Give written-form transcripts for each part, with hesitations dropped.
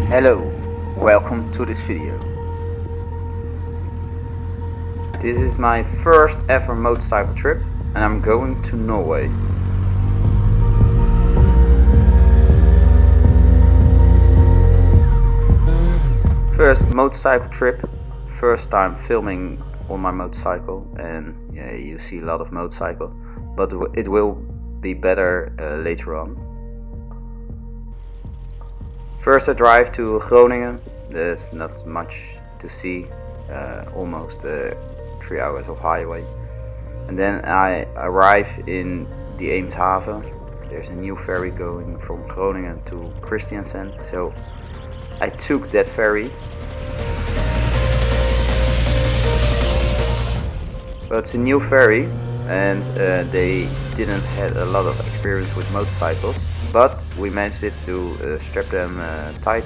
Hello, welcome to this video. This is my first ever motorcycle trip and I'm going to Norway. First motorcycle trip, first time filming on my motorcycle, and yeah, you see a lot of motorcycle, but it will be better later on. First I drive to Groningen. There's not much to see, almost 3 hours of highway. And then I arrive in the Eemshaven. There's a new ferry going from Groningen to Kristiansand, so I took that ferry. But it's a new ferry and they didn't have a lot of experience with motorcycles, but we managed it to strap them tight,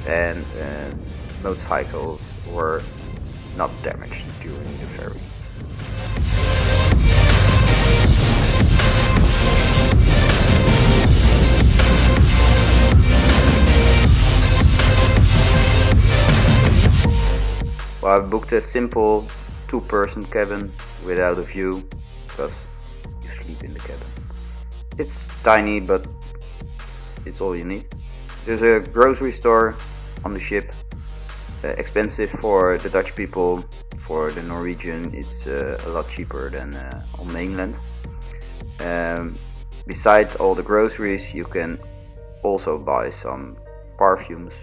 and motorcycles were not damaged during the ferry. Well, I booked a simple 2-person cabin without a view, because you sleep in the cabin. It's tiny, but it's all you need. There's a grocery store on the ship, expensive for the Dutch people. For the Norwegian it's a lot cheaper than on mainland. Besides all the groceries, you can also buy some perfumes.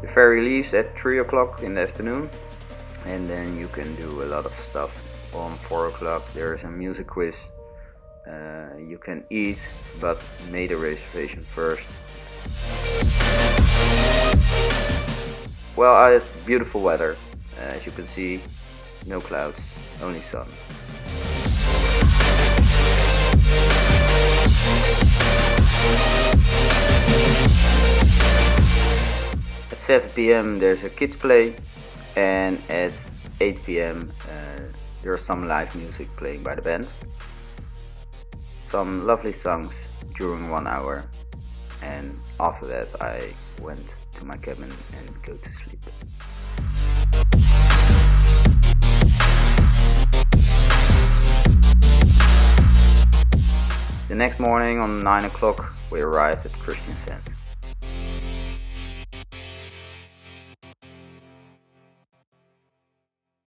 The ferry leaves at 3 o'clock in the afternoon, and then you can do a lot of stuff. On 4 o'clock there is a music quiz. You can eat, but made a reservation first. Well, I had beautiful weather. As you can see, no clouds, only sun. At 7 p.m. there's a kids play, and at 8 p.m. There's some live music playing by the band. Some lovely songs during 1 hour, and after that I went to my cabin and go to sleep. The next morning on 9 o'clock we arrived at Kristiansand.